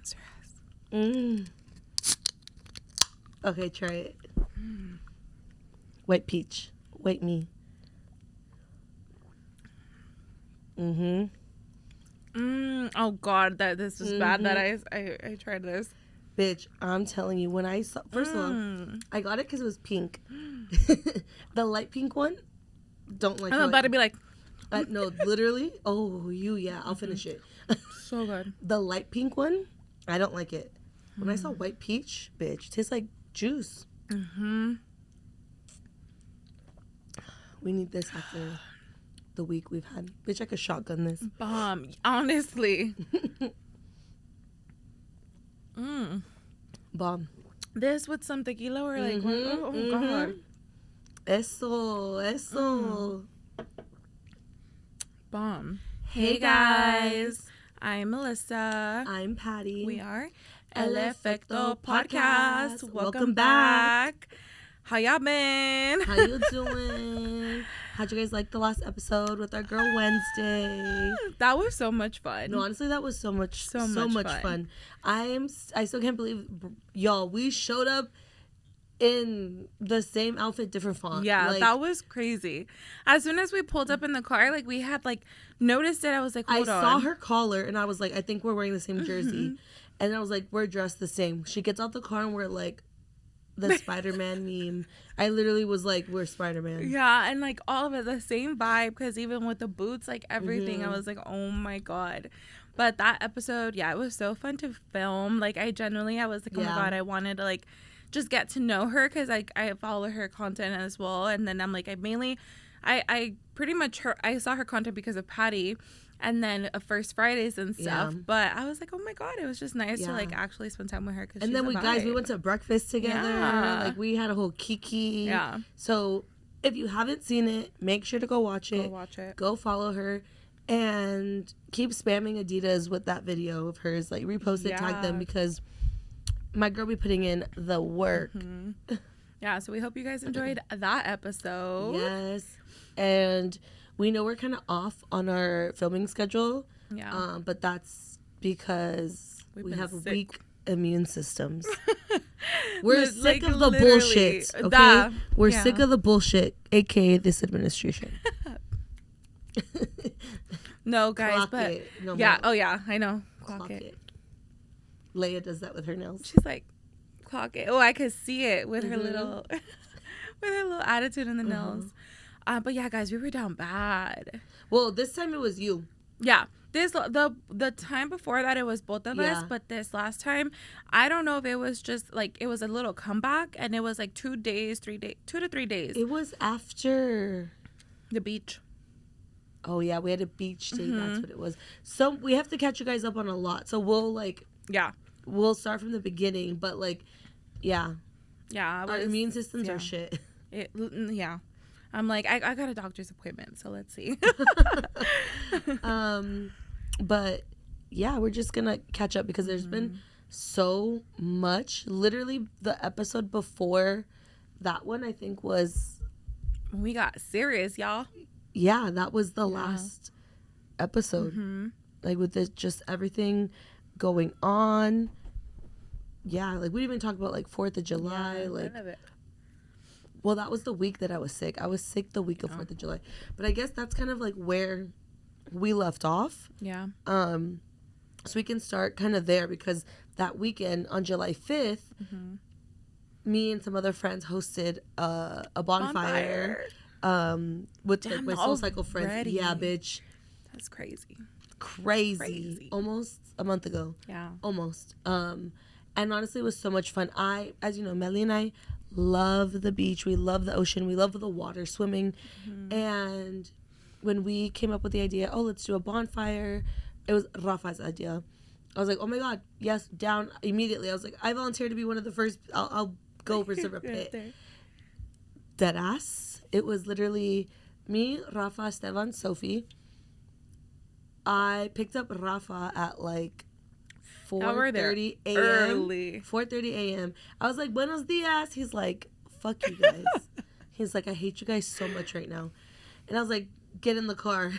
Monster ass. Okay, try it. White peach. White me. Oh God, this was bad. That I tried this. Bitch, I'm telling you, when I saw, first of all, I got it because it was pink. The light pink one, don't like. I'm about to be like, no, literally. Oh, I'll finish it. so good. The light pink one, I don't like it. When I saw white peach, bitch, tastes like juice. We need this after the week we've had. Bitch, I could shotgun this. Bomb, honestly. Bomb. This with some tequila or like, oh God. Eso. Bomb. Hey guys. I'm Melissa. I'm Patty. We are El Efecto Podcast. Welcome back. How y'all been? How you doing? How'd you guys like the last episode with our girl Wednesday? That was so much fun. No, honestly, that was so much fun. I still can't believe, y'all, we showed up in the same outfit, different font. Yeah, that was crazy. As soon as we pulled up in the car, like we had like noticed it. I was like, hold on. I saw her collar and I was like, I think we're wearing the same jersey. And I was like, we're dressed the same. She gets out the car and we're like, the Spider-Man meme. I literally was like, we're Spider-Man. Yeah, and like all of it, the same vibe, because even with the boots, like everything, I was like, oh my God. But that episode, yeah, it was so fun to film. Like I was like, oh my God, I wanted to like just get to know her, because like I follow her content as well. And then I'm like, I pretty much I saw her content because of Patty. And then First Fridays and stuff. Yeah. But I was like, oh my God, it was just nice to like actually spend time with her. And then we went to breakfast together. Yeah. Like we had a whole kiki. Yeah. So if you haven't seen it, make sure to go watch it. Go follow her. And keep spamming Adidas with that video of hers. Like repost it, tag them, because my girl be putting in the work. Yeah, so we hope you guys enjoyed that episode. Yes. And we know we're kind of off on our filming schedule. Yeah. But that's because we have weak immune systems. We're sick of the bullshit. Okay? We're sick of the bullshit, aka this administration. No, guys, but yeah. Oh, yeah, I know. Clock it. Leia does that with her nails. She's like, clock it. Oh, I could see it with her little, with her little attitude in the nails. But yeah, guys, we were down bad. Well, this time it was you. Yeah. The time before that it was both of us, but this last time, I don't know if it was just like it was a little comeback, and it was like 2 to 3 days. It was after the beach. Oh yeah, we had a beach day. That's what it was. So we have to catch you guys up on a lot. So we'll start from the beginning, but like, yeah, our immune systems are shit. I'm like, I got a doctor's appointment, so let's see. But yeah, we're just gonna catch up because there's been so much. Literally, the episode before that one, I think, was we got serious, y'all. Yeah, that was the last episode. Like with just everything going on. Yeah, like we didn't even talk about like 4th of July. Like, none of it. Well, that was the week that I was sick. I was sick the week of 4th of July. But I guess that's kind of like where we left off. Yeah. So we can start kind of there, because that weekend on July 5th, me and some other friends hosted a bonfire. With like, my Soul Cycle friends. Yeah, bitch. That's crazy. Almost a month ago. Yeah. Almost. And honestly, it was so much fun. As you know, Mely and I love the beach. We love the ocean. We love the water, swimming. And when we came up with the idea, let's do a bonfire, it was Rafa's idea. I was like, oh my God, yes, down immediately. I was like, I volunteer to be one of the first. I'll go reserve a pit. Deadass. It was literally me, Rafa, Esteban, Sophie. I picked up Rafa at like 4:30 a.m. 4:30 a.m. I was like, buenos dias. He's like, fuck you guys. He's like, I hate you guys so much right now. And I was like, get in the car.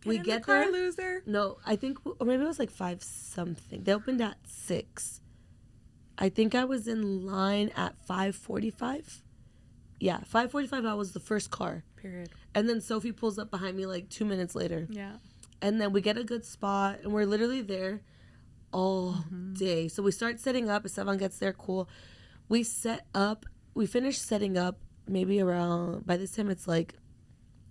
We in get the car, there. loser. No, I think, or maybe it was like 5 something. They opened at 6. I think I was in line at 5:45. Yeah, 5:45. I was the first car. Period. And then Sophie pulls up behind me like 2 minutes later. Yeah. And then we get a good spot, and we're literally there all day. So we start setting up. Esteban gets there, cool. We set up. We finish setting up maybe around, by this time it's like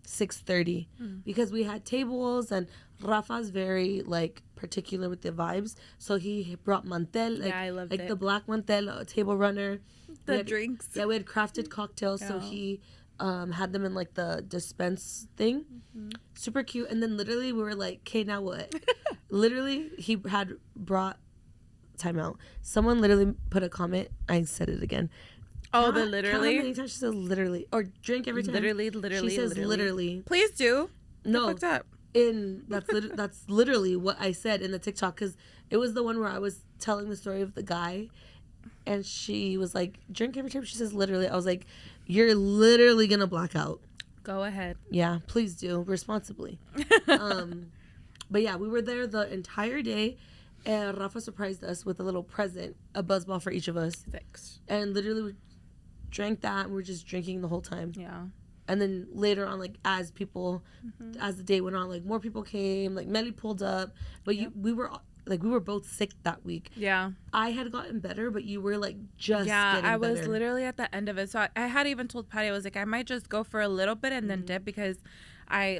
6:30 because we had tables, and Rafa's very like particular with the vibes, so he brought mantel, like, I loved like it. the black mantel, a table runner, Drinks. Yeah, we had crafted cocktails, so he had them in like the dispense thing. Super cute. And then literally we were like, okay, now what? Literally he had brought, time out, someone literally put a comment, I said it again. Oh, Count the how literally? many times she says literally, or drink every time. Literally. She says literally. Please do. No, Fucked up. That's literally what I said in the TikTok, because it was the one where I was telling the story of the guy, and she was like, drink every time she says literally. I was like, you're literally gonna black out. Go ahead. Yeah, please do responsibly. But yeah, we were there the entire day, and Rafa surprised us with a little present, a buzz ball for each of us. Thanks. And literally we drank that, and we're just drinking the whole time. Yeah. And then later on, like, as the day went on, like, more people came, like, Mely pulled up, but we were both sick that week. Yeah. I had gotten better, but you were like just getting I was better. literally at the end of it. So I had even told Patty, I was like, I might just go for a little bit and then dip, because I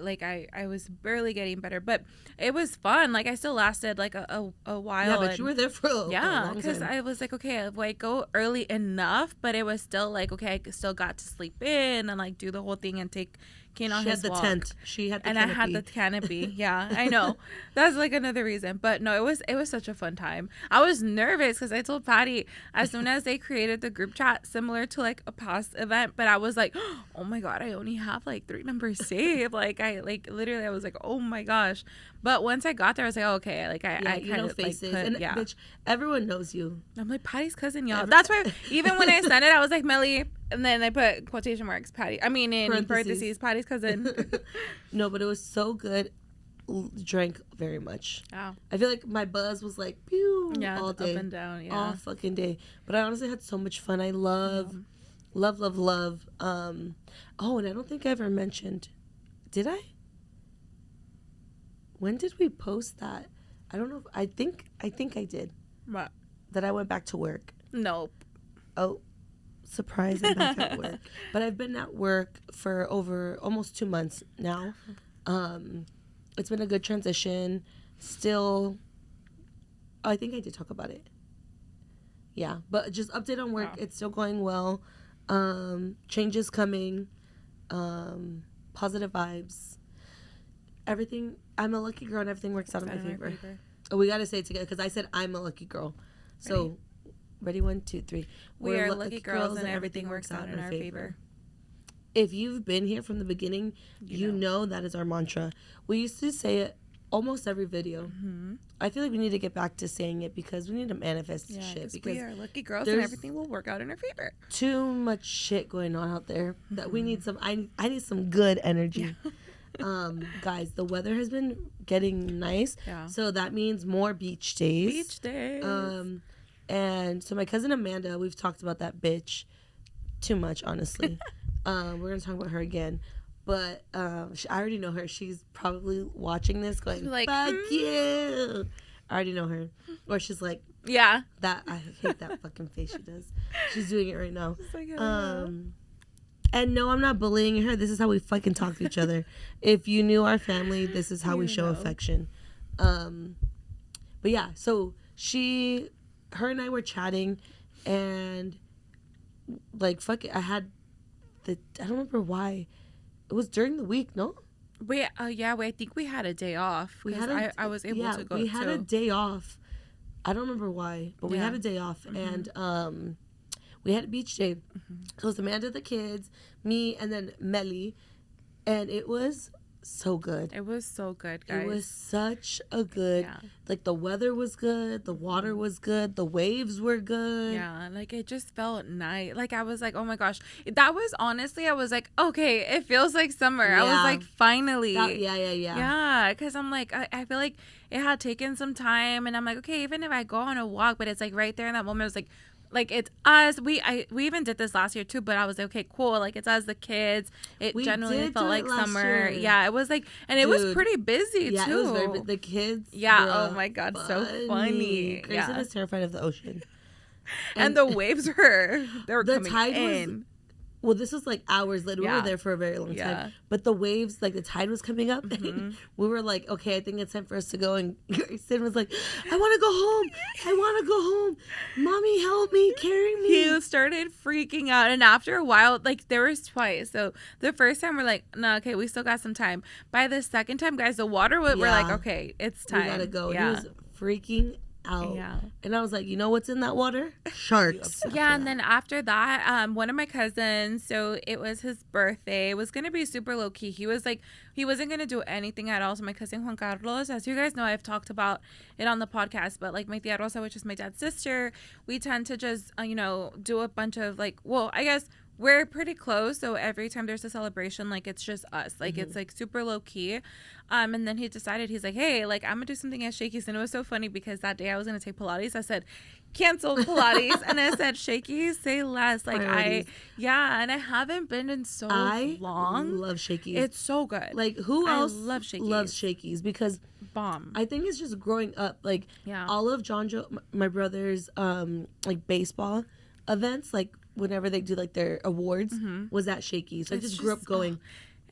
was barely getting better, but it was fun. Like, I still lasted like a while. Yeah, but you were there for a long time. Because I was like, okay, I go early enough, but it was still like, okay, I still got to sleep in and like do the whole thing and take Kane on his walk. She had the and canopy. I had the canopy. Yeah, I know. That's like another reason. But no, it was such a fun time. I was nervous because I told Patty as soon as they created the group chat similar to like a past event, but I was like, oh my God, I only have like 3 numbers saved. Like I literally I was like, oh my gosh. But once I got there, I was like, oh, okay, like I kind of faces, like and bitch, everyone knows you. I'm like, Patty's cousin, y'all. That's why even when I sent it, I was like, Mely, and then I put quotation marks, Patty. I mean, in parentheses Patty's cousin. No, but it was so good. Drank very much. Wow. I feel like my buzz was like pew all day, up and down, all fucking day. But I honestly had so much fun. I love. Oh, and I don't think I ever mentioned. Did I? When did we post that? I don't know. I think I did. What? That I went back to work. Nope. Oh, surprise! I'm back at work. But I've been at work for over almost 2 months now. It's been a good transition. Still, I think I did talk about it. Yeah, but just update on work. Wow. It's still going well. Changes coming. Positive vibes. Everything. I'm a lucky girl, and everything works out in my favor. Oh, we gotta say it together because I said I'm a lucky girl. So, ready? 1, 2, 3. We are lucky girls, and everything works out in our favor. If you've been here from the beginning, you know that is our mantra. We used to say it almost every video. Mm-hmm. I feel like we need to get back to saying it because we need to manifest shit. Because we are lucky girls and everything will work out in our favor. Too much shit going on out there that we need some. I need some good energy. Guys, the weather has been getting nice, so that means more beach days. And so my cousin Amanda, we've talked about that bitch too much, honestly. We're gonna talk about her again, but I already know her. She's probably watching this going like, fuck you. I already know her. Or she's like, that I hate that fucking face she does. She's doing it right now. And no, I'm not bullying her. This is how we fucking talk to each other. If you knew our family, this is how we show affection. But yeah, so her and I were chatting, and like, fuck it, I don't remember why. It was during the week, no? Wait, I think we had a day off. I was able to go. We had a day off. I don't remember why, but we had a day off, and we had a beach day. Mm-hmm. So it was Amanda, the kids, me, and then Mely, and it was so good. It was so good, guys. It was such a good, like, the weather was good, the water was good, the waves were good. Yeah, like, it just felt nice. Like, I was like, oh my gosh. That was honestly, I was like, okay, it feels like summer. I was like, finally. Yeah, because I'm like, I feel like it had taken some time, and I'm like, okay, even if I go on a walk, but it's like right there in that moment, it was like it's us. We even did this last year too, but I was like, okay, cool. Like, it's us, the kids. We generally felt like summer. Year. Yeah, it was like, and it was pretty busy too. Yeah, it was very the kids. Yeah. Oh my god, so funny. Grayson is terrified of the ocean, and the waves were the coming tide in. Well, this was like hours later. We were there for a very long time. But the waves, like the tide was coming up. And we were like, okay, I think it's time for us to go. And Grayson was like, I want to go home. I want to go home. Mommy, help me. Carry me. He started freaking out. And after a while, like, there was twice. So the first time we're like, no, okay, we still got some time. By the second time, guys, the water, we're like, okay, it's time. We got to go. Yeah. He was freaking out. Yeah. And I was like, you know what's in that water? Sharks. Yeah. And then after that, one of my cousins, so it was his birthday. It was going to be super low key. He was like, he wasn't going to do anything at all. So my cousin Juan Carlos, as you guys know, I've talked about it on the podcast, but like my tia Rosa, which is my dad's sister, we tend to just, do a bunch of like, well, I guess we're pretty close, so every time there's a celebration, like, it's just us. Like, it's, like, super low-key. And then he decided, he's like, hey, like, I'm going to do something at Shakey's. And it was so funny because that day I was going to take Pilates. I said, cancel Pilates. And I said, Shakey's, say less. Like, and I haven't been in so long. I love Shakey's. It's so good. Like, who else loves Shakey's? Because bomb. I think it's just growing up. Like, all of my brother's, like, baseball events, like, whenever they do like their awards, was at Shakey's. So I just grew up going.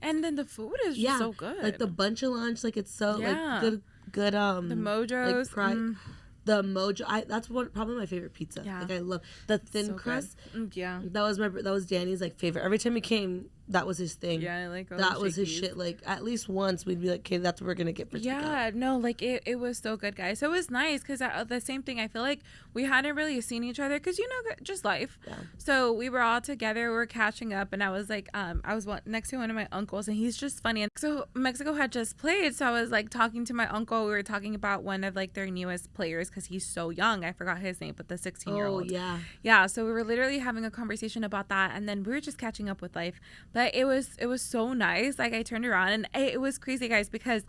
And then the food is just so good. Like the bunch of lunch, like it's so like good. The Mojos. Like the Mojo. That's probably my favorite pizza. Yeah. Like I love the thin crust. Yeah. That was Danny's like favorite. Every time he came, that was his thing. Yeah, I like that was his shit. Like at least once we'd be like, okay, that's what we're gonna get for takeout. No, like it was so good, guys. So it was nice because the same thing. I feel like we hadn't really seen each other because just life. Yeah. So we were all together. We were catching up, and I was like, I was next to one of my uncles, and he's just funny. And so Mexico had just played, so I was like talking to my uncle. We were talking about one of like their newest players because he's so young. I forgot his name, but the 16-year-old. Oh yeah. Yeah. So we were literally having a conversation about that, and then we were just catching up with life. But it was so nice. Like I turned around and it was crazy, guys, because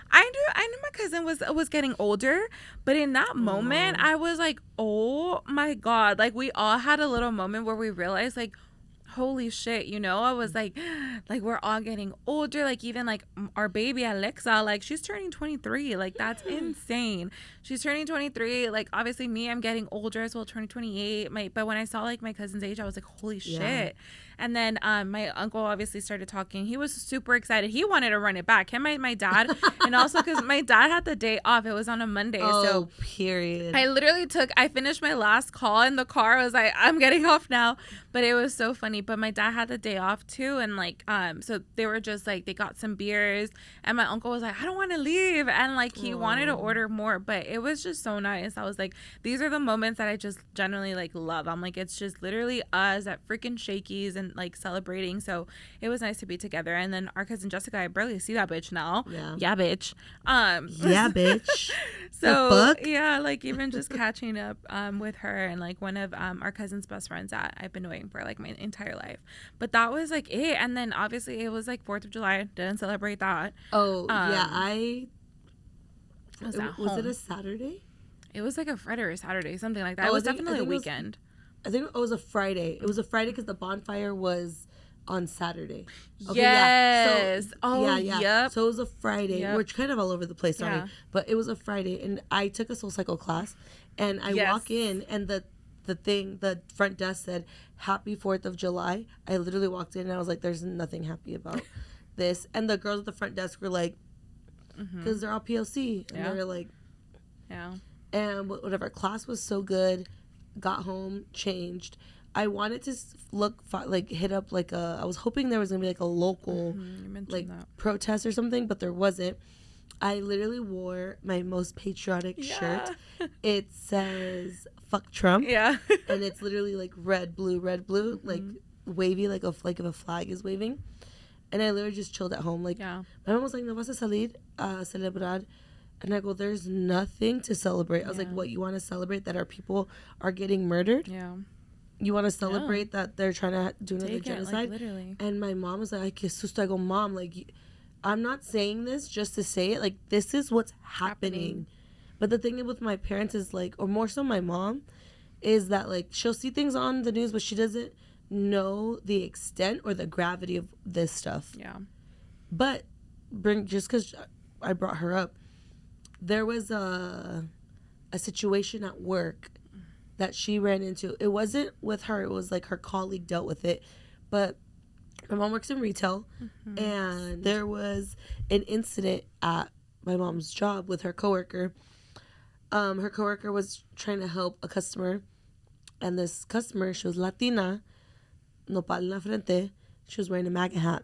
I knew my cousin was getting older, but in that moment I was like, oh my god, like we all had a little moment where we realized like, holy shit, I was like we're all getting older. Like even like our baby Alexa, like she's turning 23. Like that's insane. She's turning 23. Like obviously me, I'm getting older as well, turning 28. But when I saw like my cousin's age, I was like, holy shit. And then my uncle obviously started talking. He was super excited. He wanted to run it back. Him, my dad, and also because my dad had the day off. It was on a Monday. So period. I finished my last call in the car. I was like, I'm getting off now. But it was so funny. But my dad had the day off too. And like, so they were just like, they got some beers. And my uncle was like, I don't want to leave. And like, he wanted to order more. But it was just so nice. I was like, these are the moments that I just generally like love. I'm like, it's just literally us at freaking Shakey's and like celebrating. So it was nice to be together. And then our cousin Jessica, I barely see that bitch now. Yeah bitch. Yeah bitch. So yeah, like even just catching up with her and like one of our cousin's best friends that I've been knowing for like my entire life. But that was like it. And then obviously it was like 4th of July. Didn't celebrate that. Was it a Saturday? It was like a Friday or a Saturday, something like that. It was definitely a weekend. I think it was a Friday. It was a Friday because the bonfire was on Saturday. Okay, yes. Yeah. Yep. So it was a Friday. Yep. We're kind of all over the place, sorry. Yeah. But it was a Friday, and I took a SoulCycle class, and I walk in, and the front desk said, Happy 4th of July. I literally walked in, and I was like, there's nothing happy about this. And the girls at the front desk were like, because they're all POC. And they were like, yeah. And whatever. Class was so good. Got home, changed. I wanted to hit up like I was hoping there was gonna be like a local protest or something, but there wasn't. I literally wore my most patriotic shirt. It says "fuck Trump," and it's literally like red, blue, like wavy, like if a flag is waving. And I literally just chilled at home. Like, Yeah. my mom was like, no vas a salir a celebrar. And I go, there's nothing to celebrate. I was like, what, you want to celebrate that our people are getting murdered? Yeah. You want to celebrate that they're trying to do another genocide? Like, literally. And my mom was like, ay, que susto. I go, Mom, like, I'm not saying this just to say it. Like, this is what's happening. But the thing with my parents is, like, or more so my mom, is that, like, she'll see things on the news, but she doesn't know the extent or the gravity of this stuff. Yeah. But just because I brought her up, there was a situation at work that she ran into. It wasn't with her. It was like her colleague dealt with it. But my mom works in retail, and there was an incident at my mom's job with her coworker. Her coworker was trying to help a customer, and this customer, she was Latina, nopal en la frente. She was wearing a MAGA hat,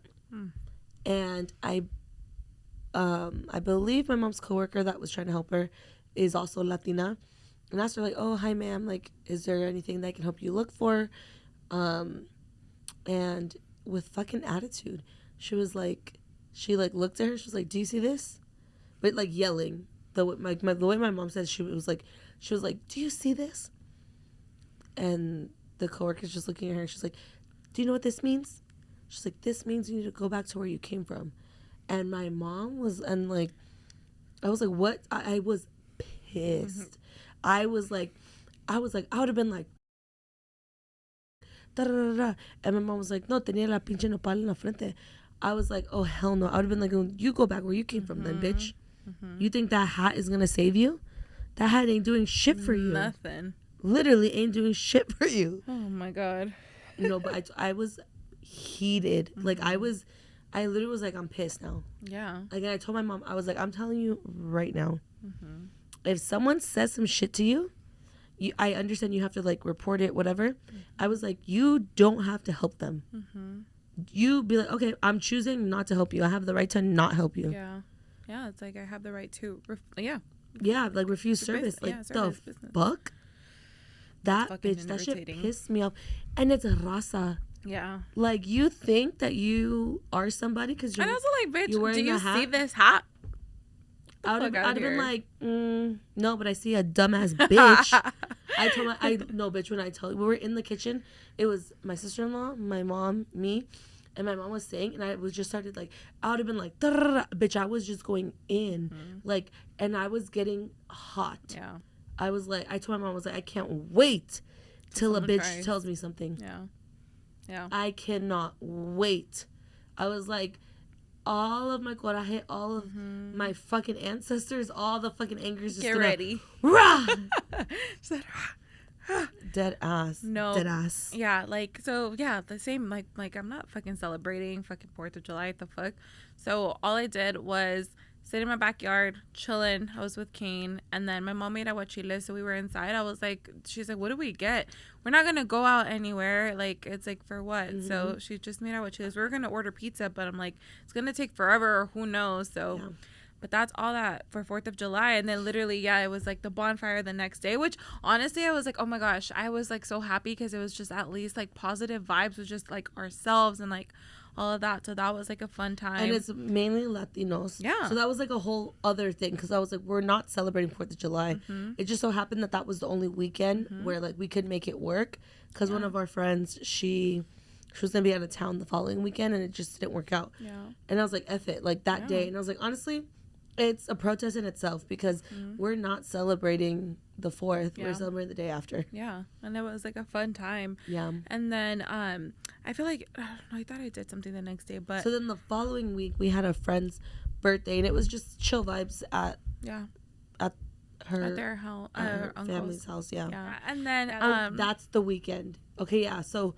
and I believe my mom's coworker that was trying to help her is also Latina, and asked her like, "Oh, hi, ma'am. Like, is there anything that I can help you look for?" And with fucking attitude, she was like, she like looked at her. She was like, "Do you see this?" But like yelling. The way my mom said, she was like, "Do you see this?" And the coworker's just looking at her. She's like, "Do you know what this means?" She's like, "This means you need to go back to where you came from." And my mom was, and like, I was like, what? I was pissed. I was like, I would have been like, da da da da. And my mom was like, no, tenía la pinche nopal en la frente. I was like, oh, hell no. I would have been like, you go back where you came from then, bitch. You think that hat is going to save you? That hat ain't doing shit for you. Nothing. Literally ain't doing shit for you. Oh, my God. No, but I was heated. Like, I literally was like, I'm pissed now. Yeah. Like, and I told my mom, I was like, I'm telling you right now, if someone says some shit to you, I understand you have to, like, report it, whatever. I was like, you don't have to help them. You be like, okay, I'm choosing not to help you. I have the right to not help you. Yeah. Yeah, it's like I have the right to, Yeah, like, refuse service. Like, the fuck? That bitch, that shit pissed me off. And it's raza. Yeah. Like, you think that you are somebody because you're. And also, like, bitch, do you see this hat? I'd have been like, no, but I see a dumbass bitch. I told no, bitch, when I tell you, we were in the kitchen. It was my sister-in-law, my mom, me, and my mom was saying, and I was just started, like, I would have been like, bitch, I was just going in. Like, and I was getting hot. Yeah. I was like, I told my mom, I was like, I can't wait till a bitch tells me something. Yeah. Yeah. I cannot wait. I was like, all of my coraje, all of my fucking ancestors, all the fucking anger is just get gonna, ready. Rah! Dead ass. No. Dead ass. Yeah, like, so, yeah, the same, like I'm not fucking celebrating fucking 4th of July, the fuck. So all I did was sit in my backyard, chilling. I was with Kane, and then my mom made aguachiles, so we were inside. I was like, she's like, what do we get? We're not gonna go out anywhere. Like, it's like, for what? So she just made aguachiles. We were gonna order pizza, but I'm like, it's gonna take forever, or who knows? So. Yeah. But that's all that for 4th of July. And then literally, yeah, it was like the bonfire the next day, which honestly, I was like, oh my gosh, I was like so happy because it was just at least like positive vibes with just like ourselves and like all of that. So that was like a fun time. And it's mainly Latinos. Yeah. So that was like a whole other thing because I was like, we're not celebrating 4th of July. It just so happened that was the only weekend where like we could make it work because one of our friends, she was going to be out of town the following weekend and it just didn't work out. Yeah. And I was like, F it, like that day. And I was like, honestly, it's a protest in itself because we're not celebrating the 4th. We're celebrating the day after. Yeah. And it was like a fun time. Yeah. And then I feel like, I don't know, I thought I did something the next day, but. So then the following week we had a friend's birthday and it was just chill vibes at their house, family's house. Yeah. And then that's the weekend. Okay. Yeah. So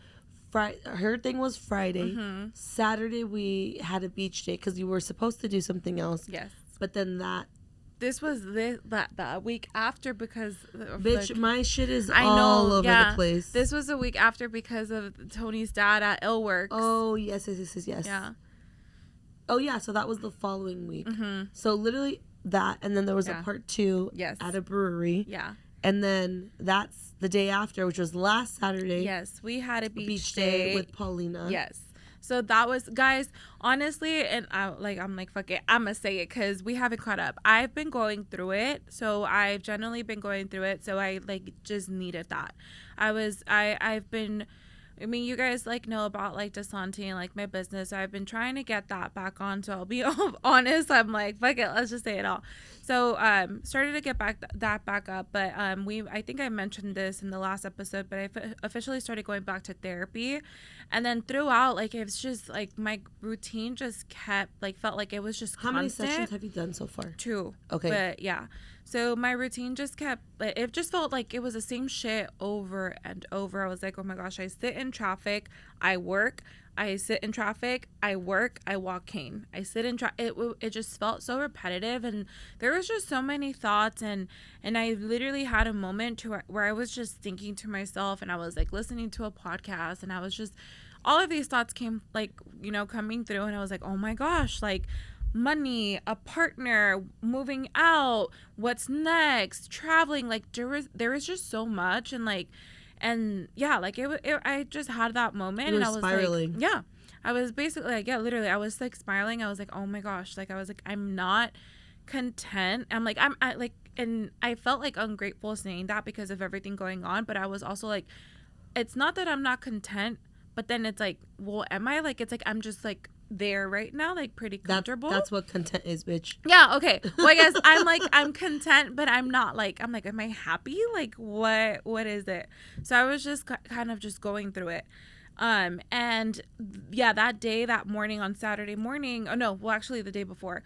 her thing was Friday. Saturday we had a beach day because you were supposed to do something else. Yes. But then this was that week after because bitch, like, my shit is all over the place. This was a week after because of Tony's dad at Illworks. Oh yes. Yeah. Oh yeah, so that was the following week. So literally that, and then there was a part 2 at a brewery. Yeah. And then that's the day after, which was last Saturday. Yes, we had a beach day with Paulina. Yes. So that was, guys, honestly, and I'm like, fuck it, I'm gonna say it because we haven't caught up. I've been going through it, so I've generally been going through it, so I like just needed that. I've been, I mean, you guys like know about like Desante and like my business. So I've been trying to get that back on. So I'll be honest. I'm like, fuck it, let's just say it all. So started to get that back up, but I think I mentioned this in the last episode, but officially started going back to therapy, and then throughout, like it's just like my routine just kept like felt like it was just How constant. many sessions have you done so far? 2. Okay. But yeah. So my routine just kept, it just felt like it was the same shit over and over. I was like, oh my gosh, I sit in traffic, I work, I sit in traffic, I work, I walk cane. I sit in traffic. It just felt so repetitive, and there was just so many thoughts, and I literally had a moment where I was just thinking to myself, and I was like listening to a podcast, and I was just, all of these thoughts came like, coming through, and I was like, oh my gosh, like, money, a partner, moving out, what's next, traveling, like there was just so much, and yeah, like I just had that moment, and I was spiraling. Like, yeah, I was basically like, yeah, literally, I was like spiraling. I was like, oh my gosh, like I was like, I'm not content. I'm like, and I felt like ungrateful saying that because of everything going on, but I was also like, it's not that I'm not content, but then it's like, well, am I? Like, it's like I'm just like there right now, like pretty comfortable. That's what content is, bitch. Yeah, okay. Well, I guess I'm like, I'm content, but I'm not like, I'm like, am I happy? Like, what is it? So I was just kind of just going through it. And yeah, that morning on Saturday morning, oh no, well, actually the day before,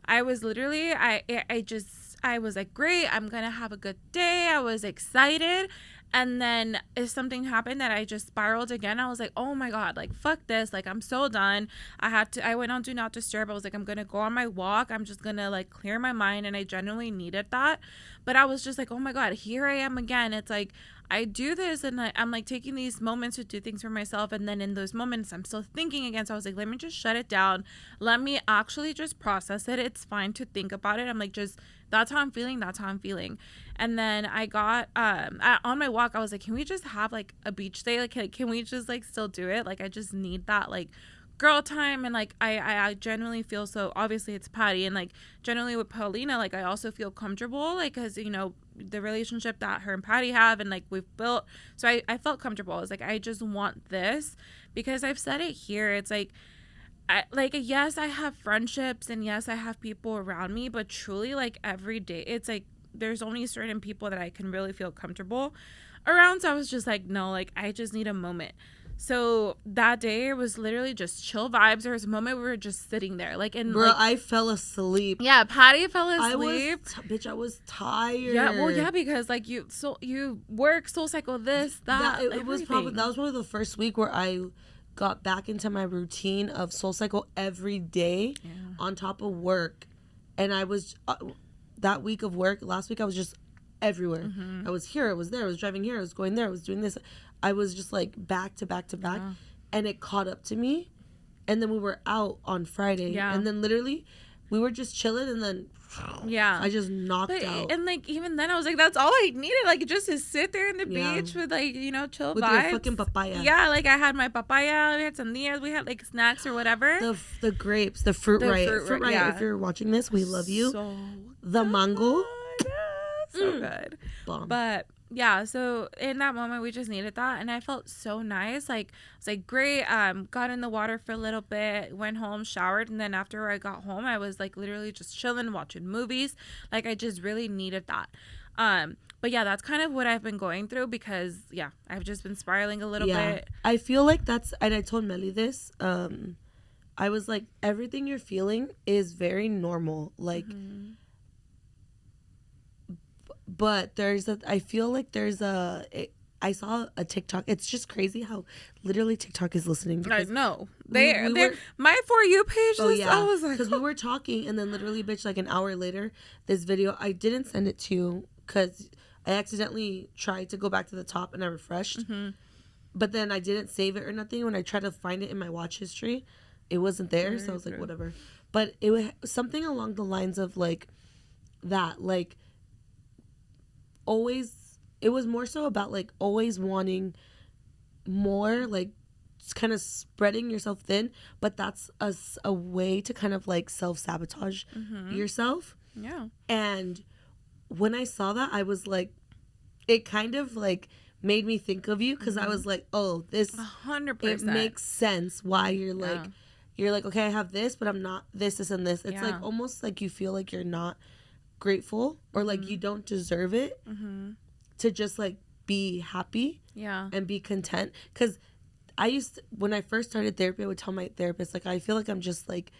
I was literally, I was like, great, I'm gonna have a good day. I was excited. And then if something happened that I just spiraled again, I was like, oh my God, like, fuck this. Like, I'm so done. I went on Do Not Disturb. I was like, I'm going to go on my walk. I'm just going to like clear my mind. And I genuinely needed that. But I was just like, oh my God, here I am again. It's like, I do this and I'm like taking these moments to do things for myself. And then in those moments, I'm still thinking again. So I was like, let me just shut it down. Let me actually just process it. It's fine to think about it. I'm like, just, that's how I'm feeling. That's how I'm feeling. And then I got, on my walk, I was like, can we just have like a beach day? Like, can we just like still do it? Like, I just need that like girl time. And like, I genuinely feel, so obviously it's Patty, and like generally with Paulina, like I also feel comfortable, like, cause the relationship that her and Patty have, and like we've built, so I felt comfortable. I was like, I just want this, because I've said it here. It's like, yes, I have friendships, and yes, I have people around me, but truly, like, every day, it's like there's only certain people that I can really feel comfortable around. So I was just like, no, like, I just need a moment. So that day, it was literally just chill vibes. There was a moment we were just sitting there, like, and bro, like, I fell asleep. Yeah, Patty fell asleep. I was tired. Yeah, well, yeah, because like you work, Soul Cycle, this, that. That was probably the first week where I got back into my routine of Soul Cycle every day, on top of work. And I was that week of work, last week I was just everywhere. Mm-hmm. I was here, I was there, I was driving here, I was going there, I was doing this. I was just like back to back to back, and it caught up to me. And then we were out on Friday, and then literally we were just chilling, and then I just knocked out. And like even then I was like, that's all I needed, like just to sit there in the beach with like chill with vibes. Your fucking papaya. Yeah, like I had my papaya, we had some sandias, we had like snacks or whatever. The grapes, the fruit riot. If you're watching this, we love you. So the good. Mango, so good. Bomb. But yeah, so in that moment we just needed that, and I felt so nice. Like I was like, great. Got in the water for a little bit, went home, showered, and then after I got home, I was like literally just chilling, watching movies. Like I just really needed that. But yeah, that's kind of what I've been going through, because I've just been spiraling a little bit. I feel like that's, and I told Mely this. I was like, everything you're feeling is very normal. Like. Mm-hmm. But I feel like I saw a TikTok. It's just crazy how literally TikTok is listening. I know. They're my For You page. Oh, yeah. I was like, because we were talking, and then literally, bitch, like an hour later, this video, I didn't send it to you because I accidentally tried to go back to the top and I refreshed. Mm-hmm. But then I didn't save it or nothing. When I tried to find it in my watch history, it wasn't there. Very so I was like, whatever. But it was something along the lines of like that, like, always, it was more so about like always wanting more, like kind of spreading yourself thin, but that's a way to kind of like self-sabotage yourself. Yeah. And when I saw that, I was like, it kind of like made me think of you, because I was like, oh, this 100%. it makes sense why you're like, okay, I have this, but I'm not this and this. It's like almost like you feel like you're not grateful, or like you don't deserve it to just like be happy and be content. Because when I first started therapy, I would tell my therapist, like, I feel like I'm just like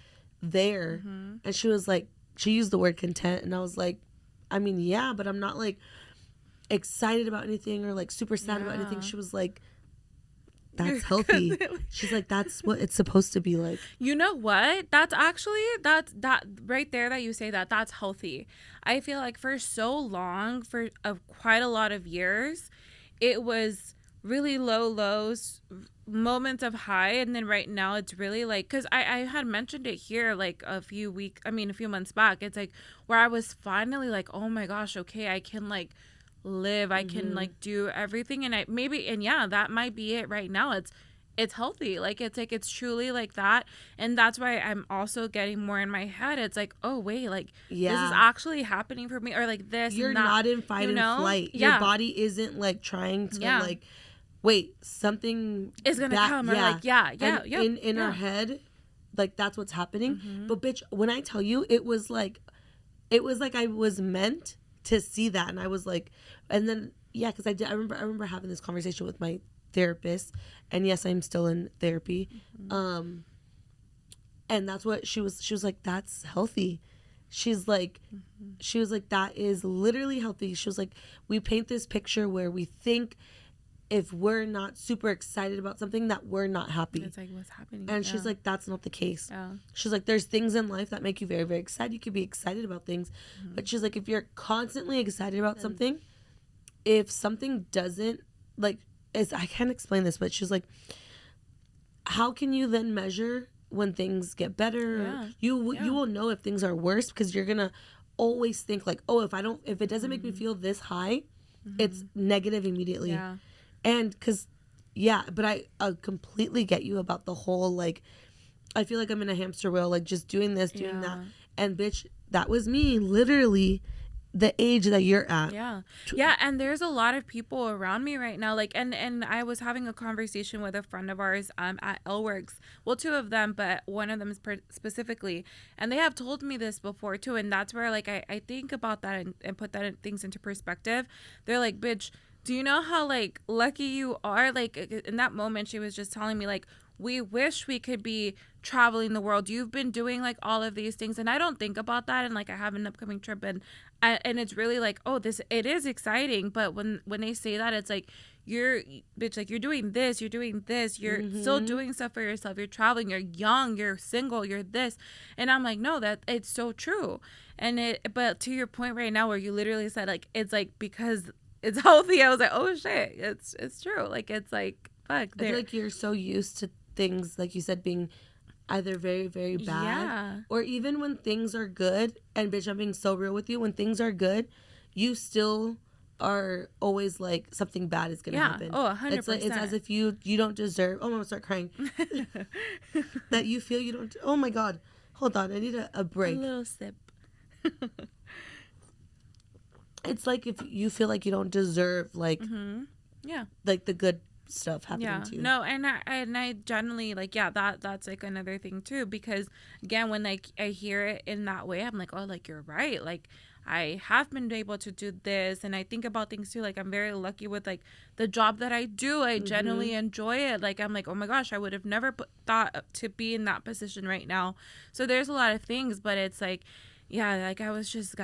there. And she was like, she used the word content, and I was like, I mean, yeah, but I'm not like excited about anything or like super sad about anything. She was like, that's healthy. She's like, that's what it's supposed to be like. You know what? That's actually, that right there that you say that's healthy. I feel like for so long, for quite a lot of years, it was really low lows, moments of high, and then right now it's really like, because I had mentioned it here like a few months back. It's like where I was finally like, oh my gosh, okay, I can like live, I can like do everything, and that might be it right now. It's healthy, like it's truly like that. And that's why I'm also getting more in my head, it's like, oh wait, like this is actually happening for me, or like this, you're and that, not in fight and flight. Your body isn't like trying to like, wait, something is gonna come, or like in our head, like that's what's happening. But bitch, when I tell you, it was like I was meant to see that. And I was like, and then because I remember having this conversation with my therapist, and yes, I'm still in therapy. And that's what she was like, that's healthy. She's like, she was like, that is literally healthy. She was like, we paint this picture where we think if we're not super excited about something, that we're not happy. It's like, what's happening? And she's like, that's not the case. She's like, there's things in life that make you very, very excited. You could be excited about things. But she's like, if you're constantly excited about something, if something doesn't, like, I can't explain this, but she's like, how can you then measure when things get better? You will know if things are worse, because you're gonna always think like, oh, if it doesn't make me feel this high, it's negative immediately. And because but I completely get you about the whole, like, I feel like I'm in a hamster wheel, like just doing this, doing that. And bitch, that was me literally the age that you're at. And there's a lot of people around me right now, like, and I was having a conversation with a friend of ours at L-Works, well, two of them, but one of them is specifically, and they have told me this before too. And that's where like I think about that and put things into perspective. They're like, bitch, do you know how like lucky you are? Like in that moment, she was just telling me like, we wish we could be traveling the world. You've been doing like all of these things, and I don't think about that. And like I have an upcoming trip, and it's really like, oh, it is exciting. But when they say that, it's like, you're doing this, you're still doing stuff for yourself, you're traveling, you're young, you're single, you're this. And I'm like, no, that it's so true. But to your point right now, where you literally said like, it's like because it's healthy, I was like, oh shit, it's true. Like it's like, fuck. I feel like you're so used to things, like you said, being either very, very bad, or even when things are good. And bitch, I'm being so real with you, when things are good, you still are always like, something bad is gonna happen. 100%. It's like, it's as if you don't deserve. Oh, I'm gonna start crying. That you feel you don't. Oh my god, hold on, I need a break. A little sip. It's like if you feel like you don't deserve like like the good stuff happening to you. No, and I generally like, that's like another thing too, because again, when like I hear it in that way, I'm like, oh, like you're right, like I have been able to do this. And I think about things too, like I'm very lucky with like the job that I do. I genuinely enjoy it. Like I'm like, oh my gosh, I would have never thought to be in that position right now. So there's a lot of things, but it's like, like I was just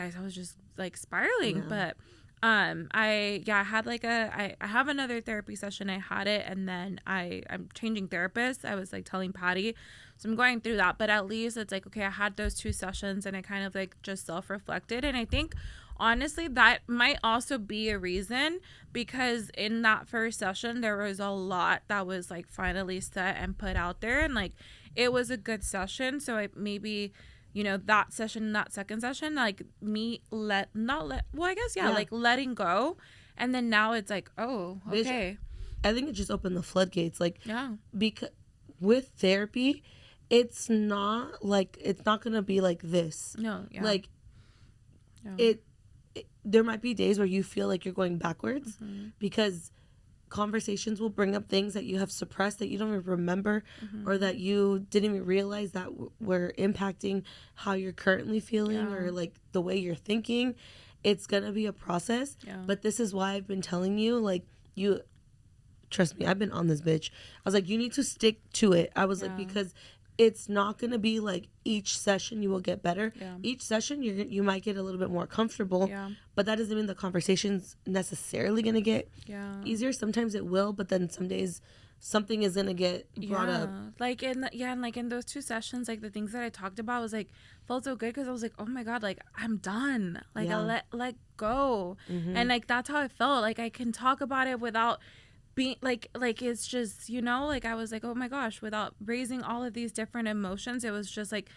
like spiraling. But I had like I have another therapy session. I had it, and then I'm changing therapists. I was like telling Patty, so I'm going through that. But at least it's like, okay, I had those 2 sessions, and I kind of like just self-reflected. And I think honestly that might also be a reason, because in that first session there was a lot that was like finally set and put out there, and like it was a good session. So I maybe, you know, that session, that second session, like me like letting go. And then now it's like, oh, okay. I think it just opened the floodgates. Like, yeah, because with therapy, it's not gonna be like this. no, yeah, Like, yeah. it there might be days where you feel like you're going backwards because conversations will bring up things that you have suppressed that you don't even remember or that you didn't even realize that were impacting how you're currently feeling or like the way you're thinking. It's gonna be a process, but this is why I've been telling you, like, you trust me, I've been on this bitch. I was like, you need to stick to it. I was like, because it's not going to be like each session you will get better. Each session you might get a little bit more comfortable, but that doesn't mean the conversation's necessarily going to get easier. Sometimes it will, but then some days something is going to get brought up. Like and like in those 2 sessions, like the things that I talked about was like felt so good because I was like, oh my God, like I'm done. Like I let go. And like that's how I felt. Like I can talk about it without being like it's just, you know, like I was like, oh my gosh, without raising all of these different emotions. It was just like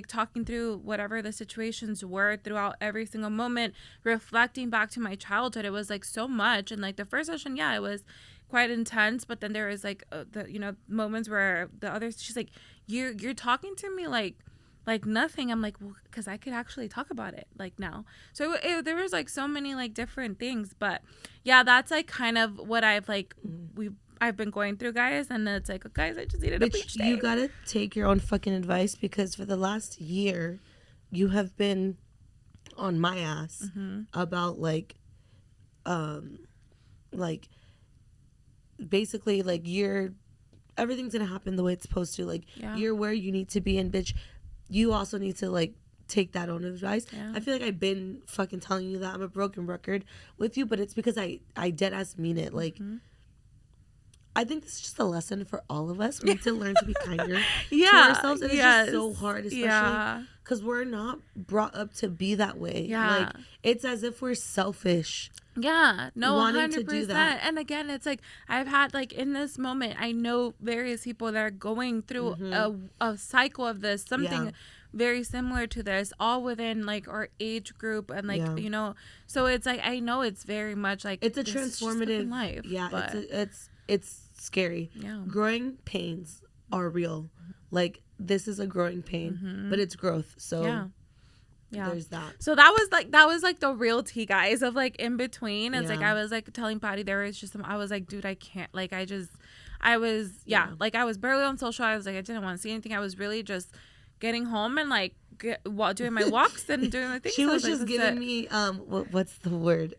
talking through whatever the situations were throughout every single moment, reflecting back to my childhood. It was like so much. And like the first session, it was quite intense, but then there was like the, you know, moments where the others, she's like, you're talking to me like nothing. I'm like, well, because I could actually talk about it like now. So there was like so many like different things, but that's like kind of what I've like I've been going through, guys. And it's like, guys, I just needed a beach day. You gotta take your own fucking advice, because for the last year you have been on my ass about like basically like everything's gonna happen the way it's supposed to, like you're where you need to be, and bitch, you also need to like take that own advice. I feel like I've been fucking telling you that I'm a broken record with you, but it's because I dead ass mean it. Like I think this is just a lesson for all of us. We need to learn to be kinder to ourselves, and it's just so hard, especially because we're not brought up to be that way. Like it's as if we're selfish. No, 100%. And again, it's like I've had like in this moment, I know various people that are going through a cycle of this, something very similar to this, all within like our age group, and like you know, so it's like I know it's very much like it's a transformative life. But it's scary. Growing pains are real. Like this is a growing pain, but it's growth. So there's that. So that was like the real tea, guys, of like in between. It's like I was like telling Patty, there was just I was like, dude, I can't, like I was like I was barely on social. I was like, I didn't want to see anything. I was really just getting home and like doing my walks and doing the things. She was just giving me what's the word?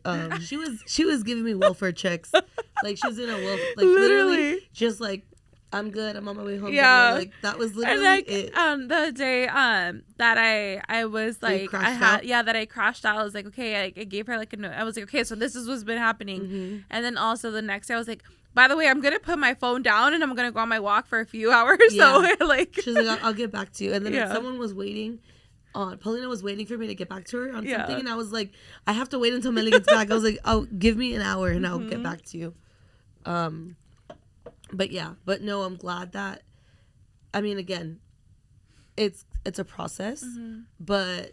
She was giving me welfare checks. Like she was in a welfare, like literally just like, I'm good, I'm on my way home. Like that was literally and like, it. The day that I was like that I crashed out. I was like, okay, I gave her like a note. I was like, okay, so this is what's been happening. And then also the next day I was like, by the way, I'm gonna put my phone down and I'm gonna go on my walk for a few hours. So like she's like, I'll get back to you. And then someone was waiting. Paulina was waiting for me to get back to her on something, and I was like, I have to wait until Mely gets back. I was like, oh, give me an hour and I'll get back to you. But no, I'm glad that, I mean, again, it's a process, but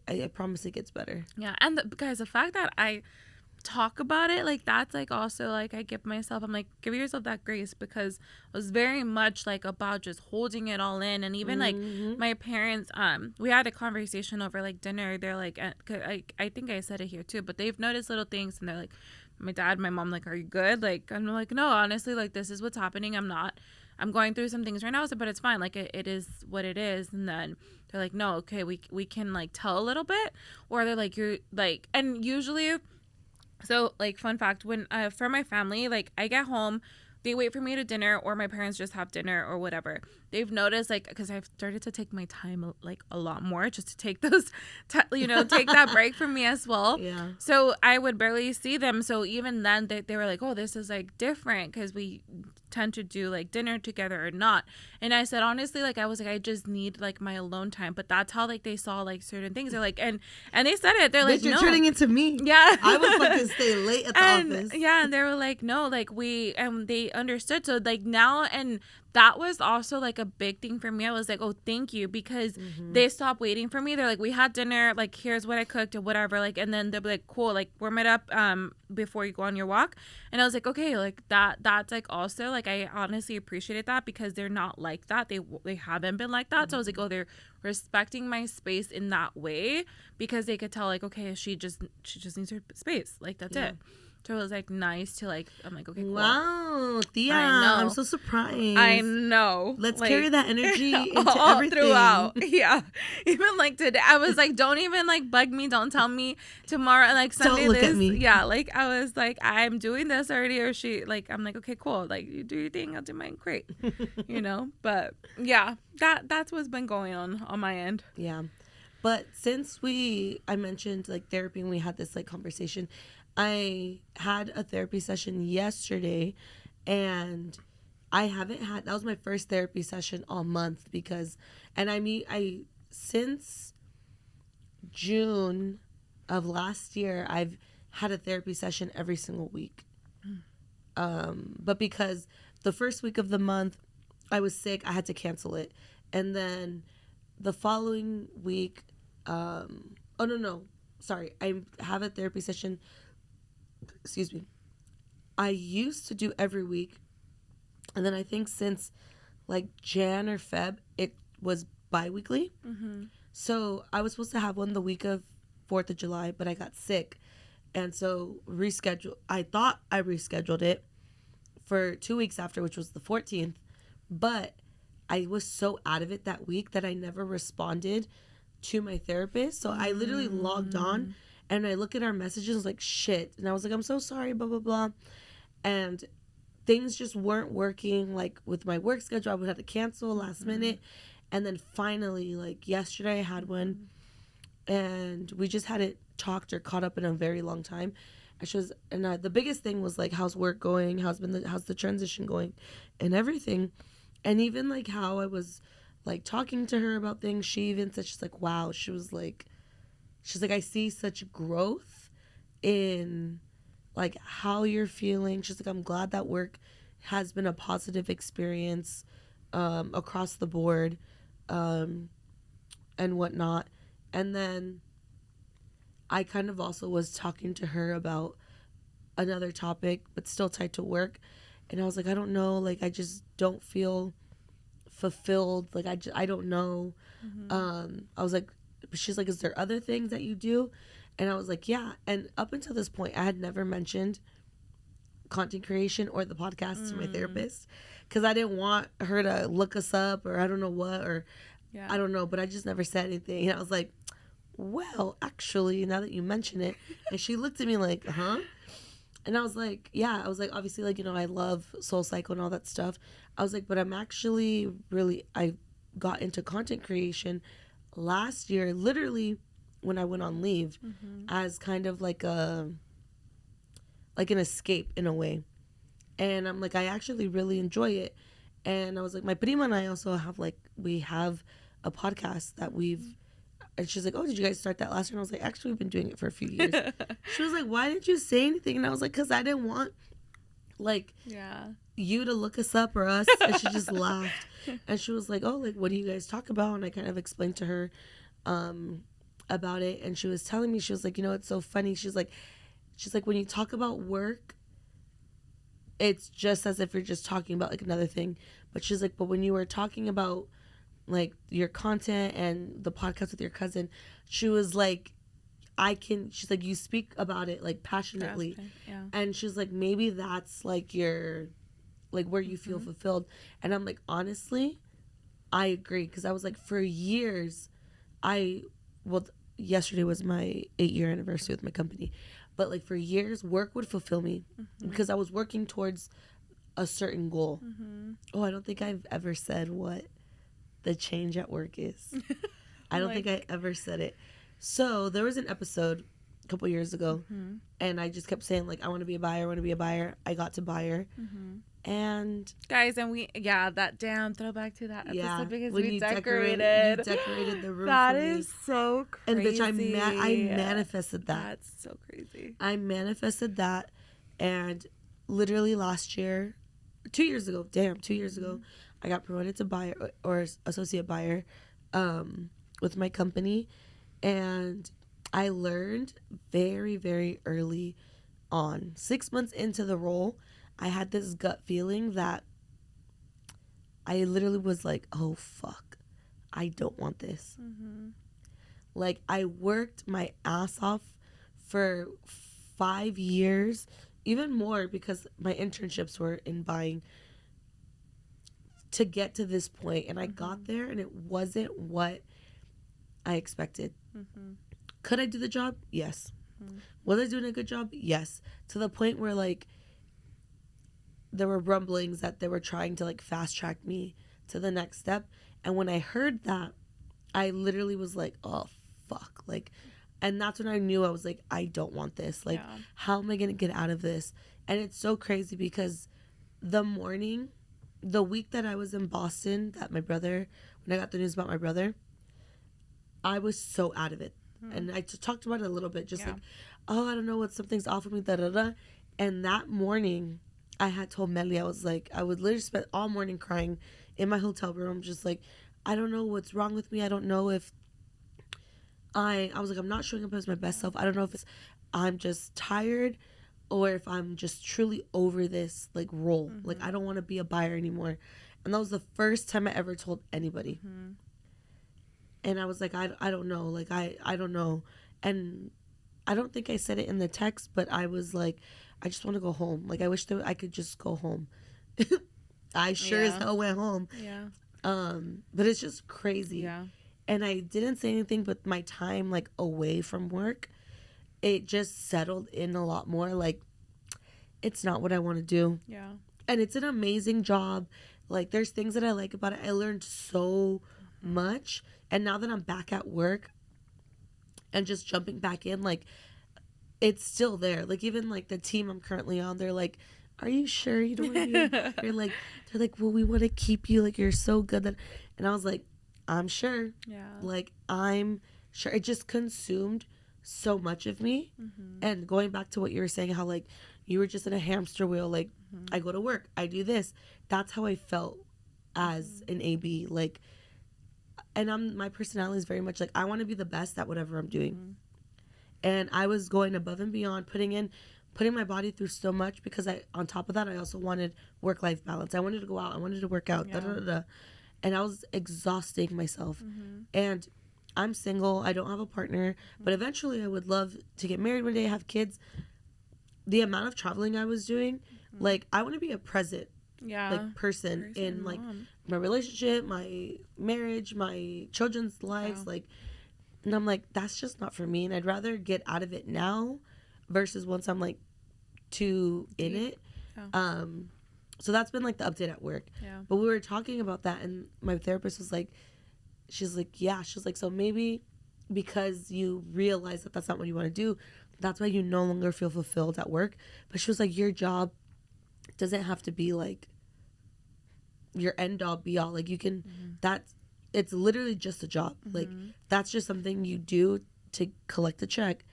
I promise it gets better. And guys, the fact that I talk about it, like that's like also like I give myself, I'm like, give yourself that grace, because it was very much like about just holding it all in. And even like my parents, we had a conversation over like dinner. They're like, I think I said it here too, but they've noticed little things, and they're like, my dad, my mom, like, are you good? Like, I'm like, no, honestly, like, this is what's happening. I'm going through some things right now, but it's fine. Like, it is what it is. And then they're like, no, okay, we can like tell a little bit, or they're like, you're like, and usually, so like, fun fact, when for my family, like, I get home, they wait for me to dinner, or my parents just have dinner or whatever. They've noticed, like, because I've started to take my time like a lot more, just to take those, take that break from me as well. So I would barely see them. So even then, they were like, oh, this is like different, because we tend to do like dinner together or not. And I said, honestly, like I was like, I just need like my alone time. But that's how like they saw like certain things. They're like, and they said it. They're like, you're no, turning into me. I would fucking stay late at the office. And they were like, no, like they understood. So like now, and that was also like a big thing for me. I was like, oh, thank you, because they stopped waiting for me. They're like, we had dinner, like, here's what I cooked or whatever, like, and then they'll be like, cool, like, warm it up before you go on your walk. And I was like, okay, like, that's like also like, I honestly appreciated that, because they're not like that. They haven't been like that. So I was like, oh, they're respecting my space in that way, because they could tell, like, okay, she just needs her space, like, that's it. So it was like nice to like, I'm like, okay, cool. Wow, Tia, I'm so surprised. I know. Let's like, carry that energy into all everything. Throughout. Yeah. Even like today, I was like, don't even like bug me. Don't tell me tomorrow. Like Sunday, don't look at me. Yeah. Like I was like, I'm doing this already. Or I'm like, okay, cool. Like you do your thing. I'll do mine. Great. But yeah, that's what's been going on my end. Yeah. But since I mentioned like therapy and we had this like conversation, I had a therapy session yesterday, and that was my first therapy session all month, since June of last year, I've had a therapy session every single week. But because the first week of the month I was sick, I had to cancel it. And then the following week, I have a therapy session. Excuse me. I used to do every week, and then I think since like Jan or Feb, it was bi-weekly. So I was supposed to have one the week of 4th of July, but I got sick, and so I thought I rescheduled it for 2 weeks after, which was the 14th, but I was so out of it that week that I never responded to my therapist. So I literally logged on, and I look at our messages like, shit. And I was like, I'm so sorry, blah, blah, blah. And things just weren't working, like, with my work schedule. I would have to cancel last minute. And then finally, like, yesterday I had one. And we just hadn't talked or caught up in a very long time. The biggest thing was, like, how's work going? How's the transition going? And everything. And even, like, how I was, like, talking to her about things. She even said, she's like, wow. She's like, I see such growth in like how you're feeling. She's like, I'm glad that work has been a positive experience across the board and whatnot. And then I kind of also was talking to her about another topic, but still tied to work. And I was like, I don't know, like I just don't feel fulfilled. Like I don't know. I was like, she's like, is there other things that you do? And I was like, yeah. And up until this point, I had never mentioned content creation or the podcast to my therapist, because I didn't want her to look us up or I don't know what, or I don't know, but I just never said anything. And I was like, well, actually, now that you mention it. And she looked at me like, huh? And I was like, yeah. I was like, obviously, like, I love Soul Cycle and all that stuff. I was like, but I'm actually I got into content creation last year, literally when I went on leave, as kind of like an escape in a way. And I'm like, I actually really enjoy it. And I was like, my prima and I also have we have a podcast that and she's like, oh, did you guys start that last year? And I was like, actually, we've been doing it for a few years. She was like, why didn't you say anything? And I was like, because I didn't want you to look us up or us. And she just laughed. And she was like, oh, like, what do you guys talk about? And I kind of explained to her about it. And she was telling me, she was like, it's so funny. She's like, when you talk about work, it's just as if you're just talking about like another thing. But she's like, but when you were talking about like your content and the podcast with your cousin, she was like, she's like, you speak about it like passionately. Yeah. And she's like, maybe that's like your, like where you feel fulfilled. And I'm like, honestly, I agree. Because I was like, for years, yesterday was my 8-year anniversary with my company. But like for years, work would fulfill me because I was working towards a certain goal. Oh, I don't think I've ever said what the change at work is. I don't think I ever said it. So there was an episode a couple years ago, and I just kept saying like, I want to be a buyer. I want to be a buyer. I got to buyer. And guys, and that damn throwback to that episode, because when we you decorated the room. That for is me. so crazy. And bitch, I manifested that. That's so crazy. I manifested that, and literally last year, 2 years ago, I got promoted to buyer or associate buyer with my company. And I learned very, very early on, 6 months into the role, I had this gut feeling that I literally was like, oh, fuck, I don't want this. Mm-hmm. Like, I worked my ass off for 5 years, even more because my internships were in buying to get to this point. And I got there and it wasn't what I expected. Mm-hmm. Could I do the job? Yes. Mm-hmm. Was I doing a good job? Yes. To the point where, like, there were rumblings that they were trying to, like, fast track me to the next step. And when I heard that, I literally was like, oh, fuck. Like, and that's when I knew I was like, I don't want this. Like, how am I going to get out of this? And it's so crazy because the week that I was in Boston, that my brother, when I got the news about my brother, I was so out of it. And I talked about it a little bit, just like, oh, I don't know what, something's off with me, da-da-da. And that morning, I had told Mely, I was like, I would literally spend all morning crying in my hotel room, just like, I don't know what's wrong with me. I don't know if I was like, I'm not showing up as my best self. I don't know if it's I'm just tired or if I'm just truly over this, like, role. Mm-hmm. Like, I don't want to be a buyer anymore. And that was the first time I ever told anybody. Mm-hmm. And I was like, I don't know. Like, I don't know. And I don't think I said it in the text, but I was like, I just want to go home. Like, I wish that I could just go home. I sure as hell went home. Yeah. But it's just crazy. Yeah. And I didn't say anything, but my time, like, away from work, it just settled in a lot more. Like, it's not what I want to do. Yeah. And it's an amazing job. Like, there's things that I like about it. I learned so much. And now that I'm back at work and just jumping back in, like, it's still there. Like, even, like, the team I'm currently on, they're like, are you sure you don't want to be here? Like, they're like, well, we want to keep you. Like, you're so good. And I was like, I'm sure. Yeah. Like, I'm sure. It just consumed so much of me. Mm-hmm. And going back to what you were saying, how, like, you were just in a hamster wheel. Like, I go to work, I do this. That's how I felt as an AB. Like, and my personality is very much like, I want to be the best at whatever I'm doing. Mm-hmm. And I was going above and beyond, putting my body through so much because on top of that, I also wanted work-life balance. I wanted to go out. I wanted to work out. Yeah. And I was exhausting myself. Mm-hmm. And I'm single. I don't have a partner. Mm-hmm. But eventually I would love to get married one day, have kids. The amount of traveling I was doing, like, I want to be a present person in, like, my relationship, my marriage, my children's lives. Like, and I'm like, that's just not for me. And I'd rather get out of it now versus once I'm, like, too in it. Yeah. So that's been, like, the update at work. Yeah. But we were talking about that, and my therapist was like, she's like, so maybe because you realize that that's not what you want to do, that's why you no longer feel fulfilled at work. But she was like, your job doesn't have to be, like, your end all be all. Like, you can, it's literally just a job. Mm-hmm. Like, that's just something you do to collect a check.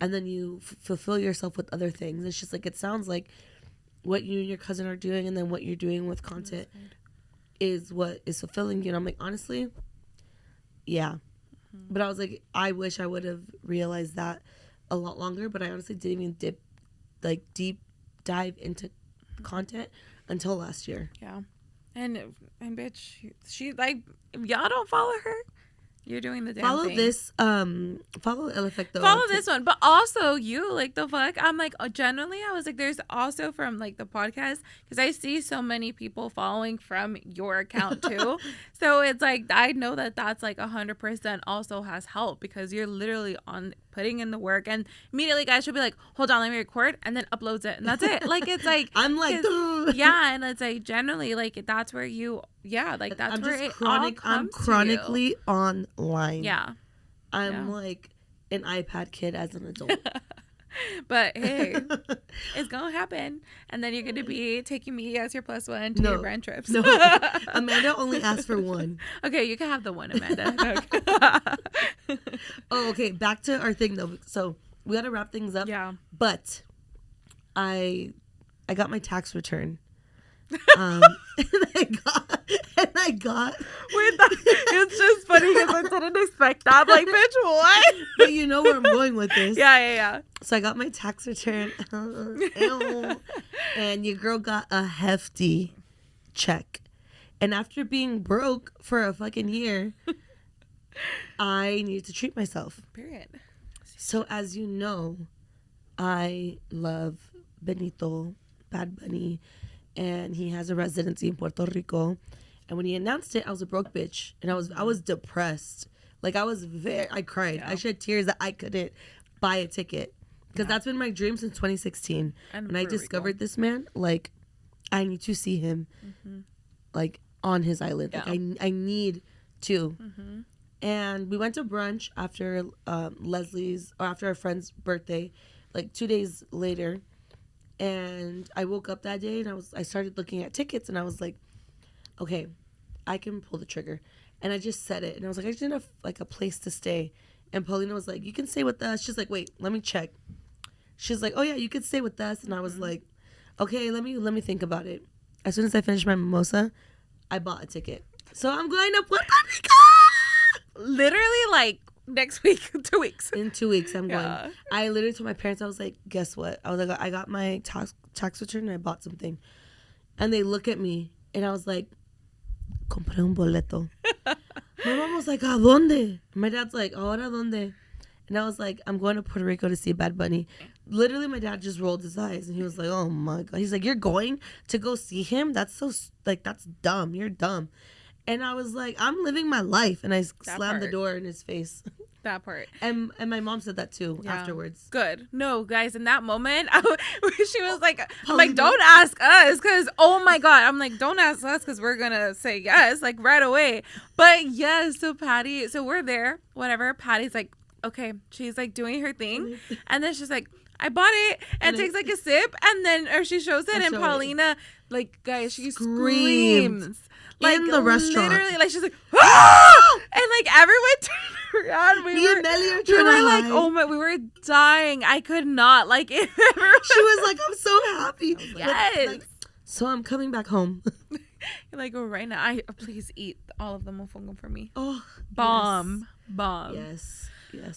And then you fulfill yourself with other things. It's just like, it sounds like what you and your cousin are doing and then what you're doing with content is what is fulfilling you. And I'm like, honestly, yeah. Mm-hmm. But I was like, I wish I would have realized that a lot longer. But I honestly didn't even deep dive into content until last year. Yeah. And bitch, she, like, if y'all don't follow her, you're doing the damn thing. Follow Efecto. Follow this one. But also, you, like, the fuck? I'm like, generally, I was like, there's also from, like, the podcast, because I see so many people following from your account, too. So it's like, I know that that's, like, 100% also has helped, because you're literally putting in the work, and immediately guys should be like, hold on, let me record, and then uploads it, and that's it. Like, it's like, I'm like, yeah, and it's like, generally, like, that's where you, like, that's I'm where it all comes I'm chronically online. Yeah. I'm like an iPad kid as an adult. But hey, it's gonna happen, and then you're gonna be taking me as your plus one to your brand trips. No, Amanda only asked for one. Okay, you can have the one, Amanda. Okay. Back to our thing though. So we gotta wrap things up. Yeah. But I got my tax return And I got. Wait, it's just funny because I didn't expect that. I'm like, bitch, what? But you know where I'm going with this. Yeah. So I got my tax return. And your girl got a hefty check. And after being broke for a fucking year, I needed to treat myself. Period. So as you know, I love Benito, Bad Bunny, and he has a residency in Puerto Rico. And when he announced it, I was a broke bitch, and I was depressed. Like I cried. Yeah. I shed tears that I couldn't buy a ticket because that's been my dream since 2016. And when I discovered this man, like, I need to see him, like, on his island. Yeah. Like I need to. And we went to brunch after after our friend's birthday, like 2 days later. And I woke up that day and I started looking at tickets and I was like, okay, I can pull the trigger. And I just said it. And I was like, I just need a place to stay. And Paulina was like, you can stay with us. She's like, wait, let me check. She's like, oh yeah, you could stay with us. And I was like, okay, let me think about it. As soon as I finished my mimosa, I bought a ticket. So I'm going to Puerto Rico. Literally, like, next week, 2 weeks. In 2 weeks, I'm going. I literally told my parents, I was like, guess what? I was like, I got my tax return and I bought something. And they look at me and I was like, compré un boleto. My mom was like, ¿a dónde? My dad's like, ¿ahora dónde? And I was like, I'm going to Puerto Rico to see Bad Bunny. Literally, my dad just rolled his eyes and he was like, oh my God. He's like, you're going to go see him? That's so, like, that's dumb. You're dumb. And I was like, I'm living my life. And I slammed the door in his face. That part. And my mom said that too afterwards. Good. No, guys, in that moment, she was like, I'm like, don't ask us because, oh my God. I'm like, don't ask us because we're going to say yes, like right away. But yes, so Patty, so we're there, whatever. Patty's like, okay. She's like doing her thing. And then she's like, I bought it. And takes like a sip. And then, or she shows it. And Paulina, like, guys, she screams. Like, in the restaurant. Literally, like, she's like, ah! And like, everyone turned around. Me and Mely are trying we were to like, hide. oh my, we were dying. I could not. Like, she was like, I'm so happy. Yes. Like, so I'm coming back home. You're like, oh, right now, please eat all of the mofongo for me. Oh, Bomb. Yes.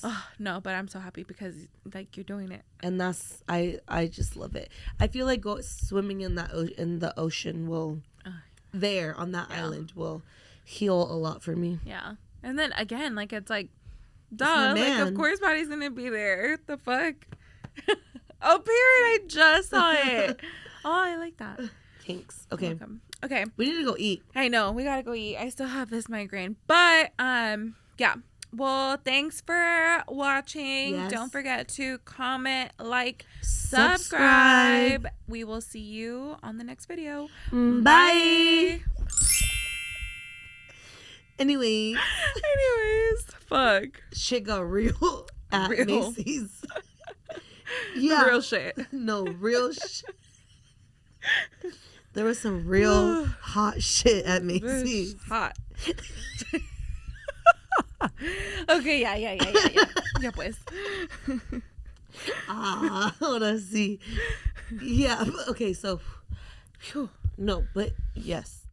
Oh, no, but I'm so happy because like you're doing it. And that's I just love it. I feel like swimming in the ocean will there on that island will heal a lot for me. Yeah. And then again, like it's like duh, like of course Patty's gonna be there. The fuck. Oh, period. I just saw it. Oh, I like that. Thanks. Okay. Welcome. Okay. We need to go eat. I know. We gotta go eat. I still have this migraine. But yeah. Well, thanks for watching. Yes. Don't forget to comment, like, subscribe. We will see you on the next video. Bye. Anyways, fuck. Shit got real at Macy's. Yeah. Real shit. No, real shit. There was some real hot shit at Macy's. Hot. Okay, yeah. Ya pues. Ahora sí. Yeah, okay, so. No, but yes.